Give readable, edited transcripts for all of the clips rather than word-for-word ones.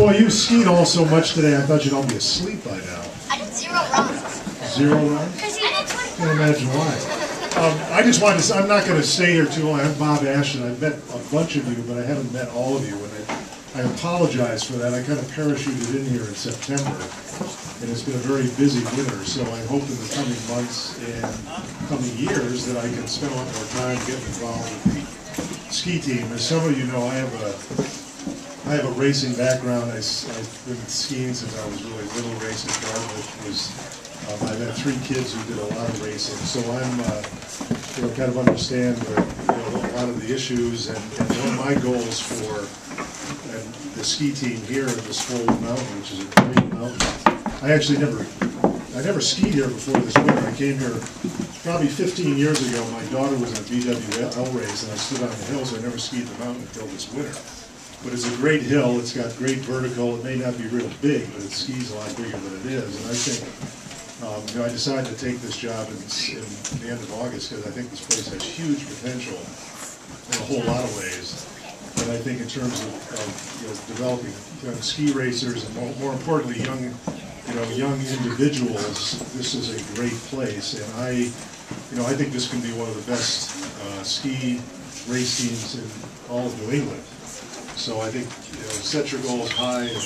Boy, you skied all so much today, I thought you'd all be asleep by now. I did 0 runs. 0 runs? Because you did 25. Can't imagine why. I just wanted to say, I'm not going to stay here too long. I'm Bob Ashton. I've met a bunch of you, but I haven't met all of you. And I apologize for that. I kind of parachuted in here in September, and it's been a very busy winter. So I hope in the coming months and coming years that I can spend a lot more time getting involved with the ski team. As some of you know, I have a racing background. I've been skiing since I was really little. Racing I've had 3 kids who did a lot of racing, so I'm kind of understand a lot of the issues, and one of my goals for the ski team here in this Fold Mountain, which is a great mountain. I never skied here before this winter. I came here probably 15 years ago. My daughter was in a BWL race, and I stood on the hill, so I never skied the mountain until this winter. But it's a great hill. It's got great vertical. It may not be real big, but it skis a lot bigger than it is. And I think I decided to take this job in the end of August because I think this place has huge potential in a whole lot of ways. And I think in terms of developing ski racers and more importantly young individuals, this is a great place. And I think this can be one of the best ski race teams in all of New England. So I think set your goals high and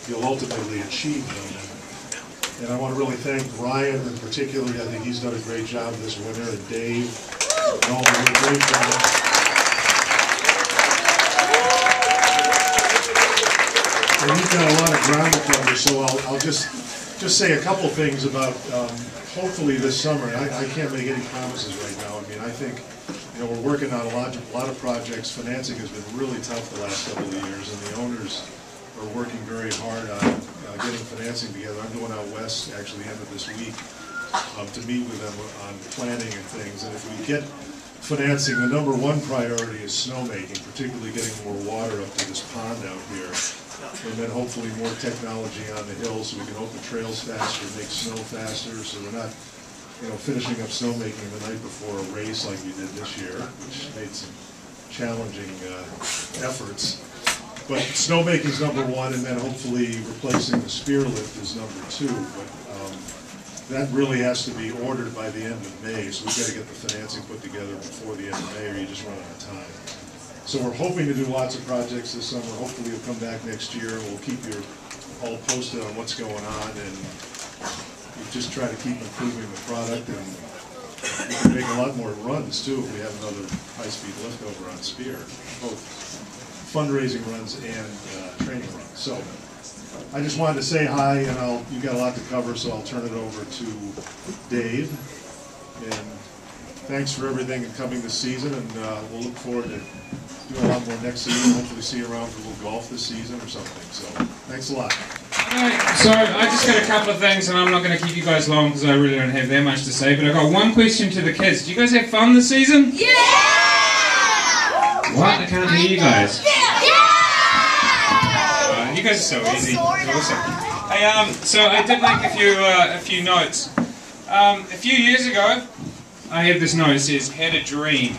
you'll ultimately achieve them. And I want to really thank Ryan in particular. I think he's done a great job this winter, and Dave, and all did a great job. And he's got a lot of ground to cover, so I'll just say a couple things about hopefully this summer. I can't make any promises right now. I mean, I think we're working on a lot of projects. Financing has been really tough the last couple of years, and the owners are working very hard on getting financing together. I'm going out west actually the end of this week to meet with them on planning and things. And if we get financing, the #1 priority is snowmaking, particularly getting more water up to this pond out here. And then hopefully more technology on the hills so we can open trails faster, make snow faster, so we're not finishing up snowmaking the night before a race like we did this year, which made some challenging efforts. But snowmaking is #1, and then hopefully replacing the spear lift is #2. But that really has to be ordered by the end of May, so we've got to get the financing put together before the end of May, or you just run out of time. So we're hoping to do lots of projects this summer. Hopefully you'll come back next year, and we'll keep you all posted on what's going on, and we just try to keep improving the product, and we can make a lot more runs too if we have another high-speed lift over on Spear, both fundraising runs and training runs. So I just wanted to say hi, and you've got a lot to cover, so I'll turn it over to Dave. And thanks for everything and coming this season, and we'll look forward to doing a lot more next season. Hopefully see you around for a little golf this season or something. So thanks a lot. Alright, so I just got a couple of things, and I'm not going to keep you guys long because I really don't have that much to say, but I've got one question to the kids. Do you guys have fun this season? Yeah! What? I can't hear you guys. Yeah! You guys are so easy. Awesome. Hey, so I did make a few notes. A few years ago, I had this note that says, "Had a dream."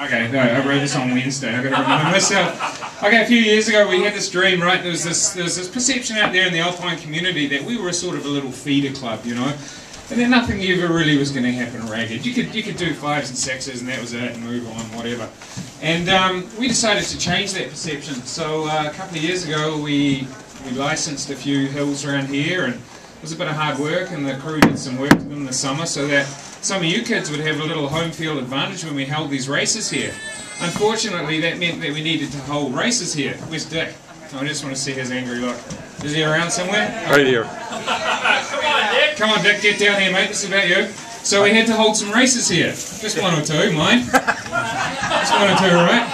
Okay, no, I wrote this on Wednesday. I've got to remember myself. Okay, a few years ago we had this dream, right? There was this perception out there in the alpine community that we were a sort of a little feeder club, and that nothing ever really was going to happen ragged. You could do 5s and 6s, and that was it, and move on, whatever. And we decided to change that perception. So a couple of years ago we licensed a few hills around here, and it was a bit of hard work, and the crew did some work to them this summer so that some of you kids would have a little home field advantage when we held these races here. Unfortunately, that meant that we needed to hold races here. Where's Dick? I just want to see his angry look. Is he around somewhere? Right here. Come on, Dick, get down here, mate. This is about you. So we had to hold some races here. Just 1 or 2, mine. Just 1 or 2, right?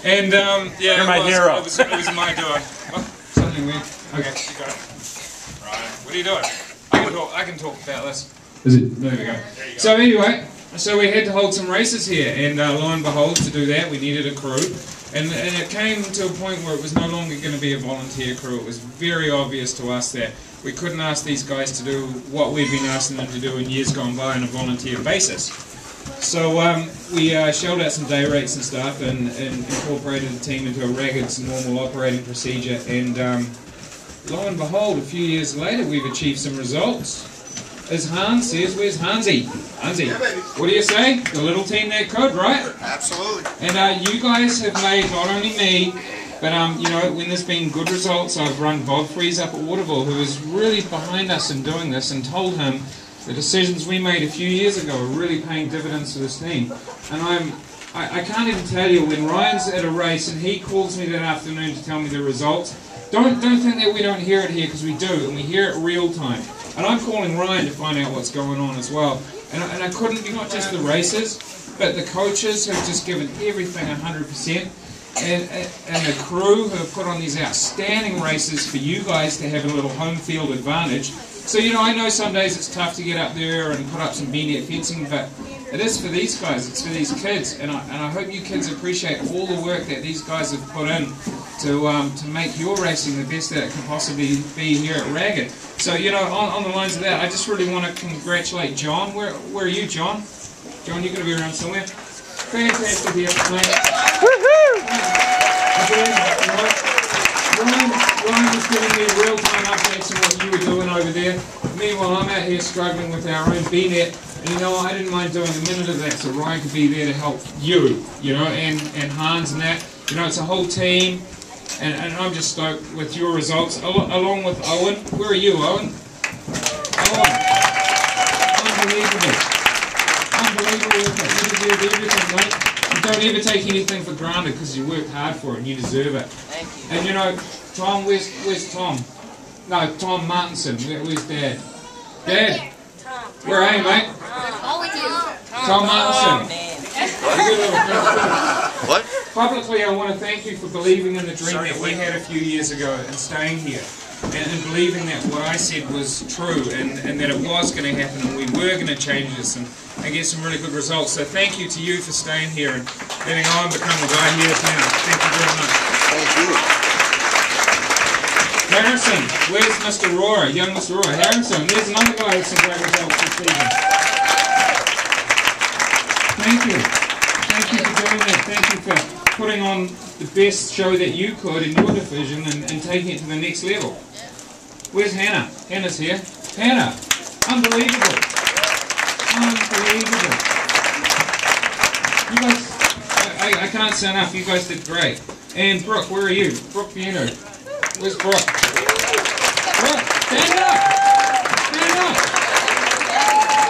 And yeah, you're my hero. It was my doing. Oh, something weird. Okay, you got it. Right. What are you doing? I can talk about this. Is it? There we go. So anyway, so we had to hold some races here, and lo and behold, to do that we needed a crew, and it came to a point where it was no longer going to be a volunteer crew. It was very obvious to us that we couldn't ask these guys to do what we've been asking them to do in years gone by on a volunteer basis. So we shelled out some day rates and stuff and incorporated the team into a Ragged's normal operating procedure, and lo and behold, a few years later we've achieved some results. As Hans says, where's Hansi? Hansi, what do you say? The little team that could, right? Absolutely. And you guys have made not only me, but you know, when there's been good results, I've run Bob Freeze up at Waterville, who was really behind us in doing this, and told him the decisions we made a few years ago are really paying dividends for this team. And I can't even tell you, when Ryan's at a race and he calls me that afternoon to tell me the results, don't think that we don't hear it here, because we do, and we hear it real time. And I'm calling Ryan to find out what's going on as well. And I couldn't be, not just the racers, but the coaches who have just given everything 100%, and the crew who have put on these outstanding races for you guys to have a little home field advantage. So, you know, I know some days it's tough to get up there and put up some B-net fencing, but it is for these guys, it's for these kids, and I hope you kids appreciate all the work that these guys have put in to make your racing the best that it can possibly be here at Ragged. So, you know, on the lines of that, I just really want to congratulate John. Where are you, John? John, you're going to be around somewhere. Fantastic here, mate. Ryan was giving me real-time updates on what you were doing over there. Meanwhile, I'm out here struggling with our own B-net. And you know, I didn't mind doing a minute of that so Ryan could be there to help you, you know, and Hans and that. You know, it's a whole team. And I'm just stoked with your results, along with Owen. Where are you, Owen? Owen. Unbelievable. Unbelievable. You deserve everything, mate. You don't ever take anything for granted because you worked hard for it and you deserve it. Thank you. And you know, Tom, where's Tom? No, Tom Martinson. Where's Dad? Dad? Where are you, mate? All with you. Tom Martinson. What? Publicly, I want to thank you for believing in the dream that we had a few years ago and staying here, and believing that what I said was true, and that it was going to happen, and we were going to change this and get some really good results. So thank you to you for staying here and letting Owen become the guy here now. Thank you very much. Thank you. Harrison, where's Mr. Roar, young Mr. Roar? Harrison, there's another guy with some great results this season. Thank you. Thank you for doing that. Thank you for putting on the best show that you could in your division and taking it to the next level. Where's Hannah? Hannah's here. Hannah, unbelievable. Unbelievable. You guys, I can't say enough. You guys did great. And Brooke, where are you? Brooke Piano. Where's Brooke? Brooke, stand up! Stand up!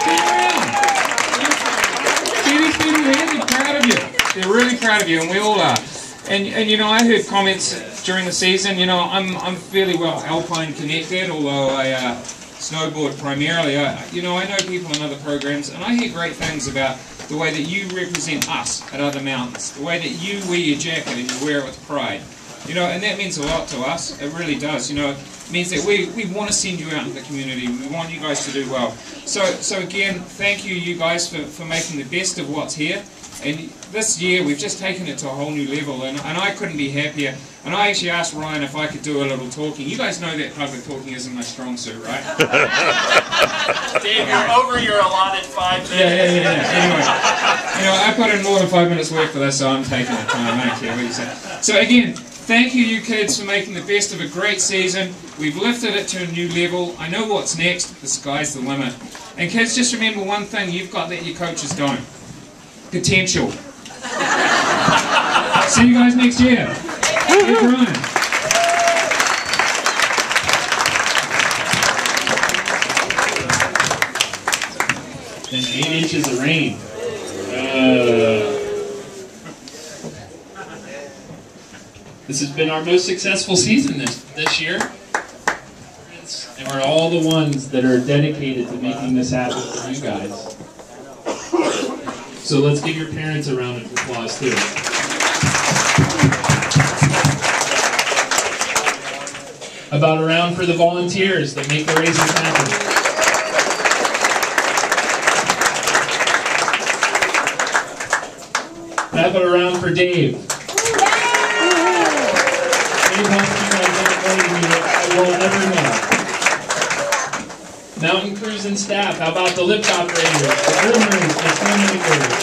Stand around! See these people here? They're proud of you. They're really proud of you, and we all are. And you know, I heard comments during the season. You know, I'm fairly well alpine connected, although I snowboard primarily. You know, I know people in other programs, and I hear great things about the way that you represent us at other mountains, the way that you wear your jacket and you wear it with pride. You know, and that means a lot to us. It really does. You know, it means that we want to send you out into the community. We want you guys to do well. So again, thank you guys for making the best of what's here. And this year, we've just taken it to a whole new level, and I couldn't be happier. And I actually asked Ryan if I could do a little talking. You guys know that public talking isn't my strong suit, right? Dave, you're over your allotted 5 minutes. Yeah. Anyway, you know, I put in more than 5 minutes work for this, so I'm taking the time. I don't care what you say. So again, thank you kids for making the best of a great season. We've lifted it to a new level. I know what's next. The sky's the limit. And kids, just remember one thing you've got that your coaches don't. Potential. See you guys next year. Here's Ryan. And 8 inches of rain. This has been our most successful season this year. And we're all the ones that are dedicated to making this happen for you guys. So let's give your parents a round of applause too. About a round for the volunteers that make the races happen. How about a round for Dave? Dave helps you guys get more than you will ever know. Mountain crews and staff, how about the lift operators, the groomers, the Sunmakers.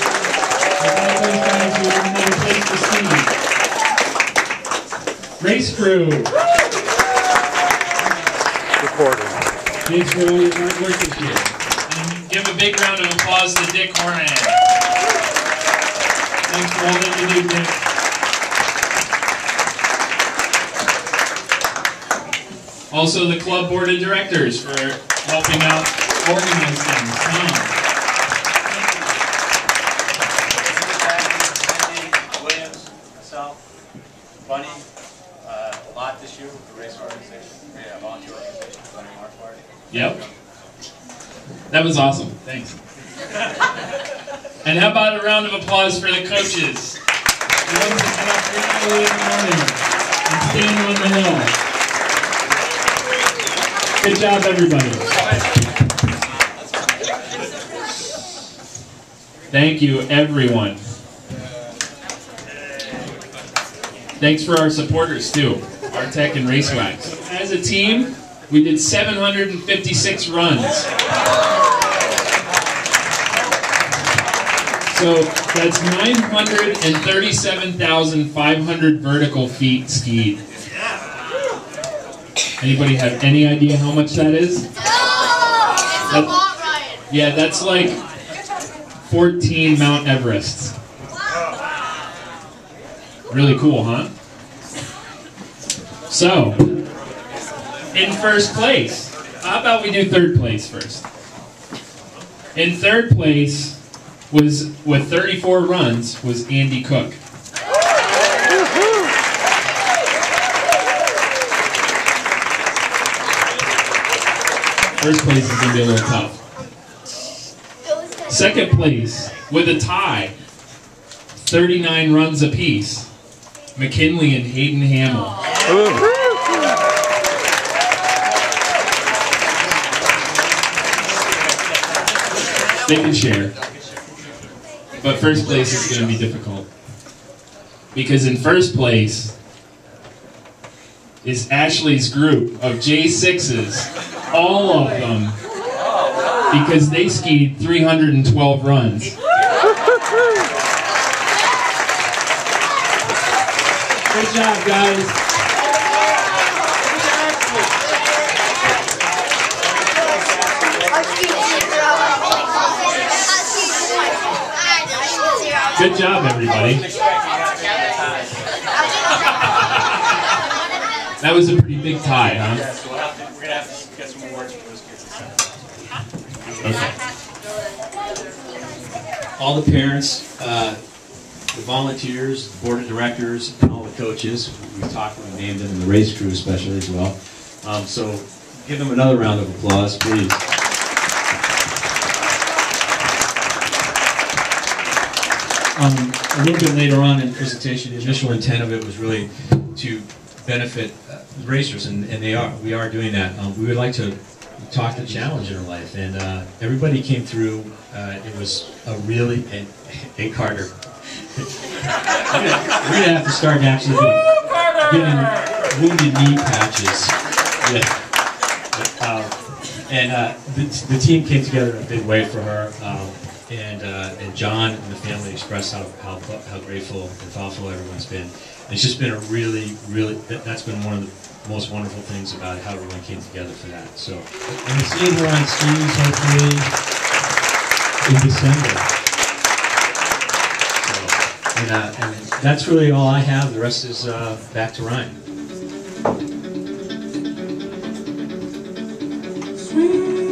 Without those guys, we wouldn't have a place to ski. Race crew. Thanks for all your hard work this year. And give a big round of applause to Dick Horan. Thanks for all that you do, Dick. Also, the club board of directors for helping out organize things. Williams, myself, Bunny, a lot this year with the race organization, volunteer organization, Bunny March Party. Yep. That was awesome. Thanks. And how about a round of applause for the coaches? The ones that get up early in the morning and stand on the hill. Good job, everybody. Thank you, everyone. Thanks for our supporters, too. Artec and Racewax. As a team, we did 756 runs. So that's 937,500 vertical feet skied. Anybody have any idea how much that is? It's a lot, Ryan. Yeah, that's like 14 Mount Everests. Really cool, huh? So, in first place, how about we do third place first? In third place was, with 34 runs, was Andy Cook. First place is going to be a little tough. Second place, with a tie, 39 runs apiece, McKinley and Hayden Hamill. They can share. But first place is going to be difficult. Because in first place is Ashley's group of J6s. All of them. Because they skied 312 runs. Good job, guys. Good job, everybody. That was a pretty big tie, huh? Yeah, so we're going to have to get some awards for those kids. Okay. All the parents, the volunteers, the board of directors, and all the coaches. We talked and named them, and the race crew especially as well. So give them another round of applause, please. A little bit later on in the presentation, the initial intent of it was really to benefit the racers, and we are doing that. We would like to talk the challenge in our life, and everybody came through. It was a really, hey Carter, we're gonna have to start actually getting wounded knee patches. The team came together in a big way for her. And John and the family expressed how grateful and thoughtful everyone's been. And it's just been a really, that's been one of the most wonderful things about how everyone came together for that. So, and we're seeing her on skis hopefully in December. So, and that's really all I have. The rest is back to Ryan. Sweet.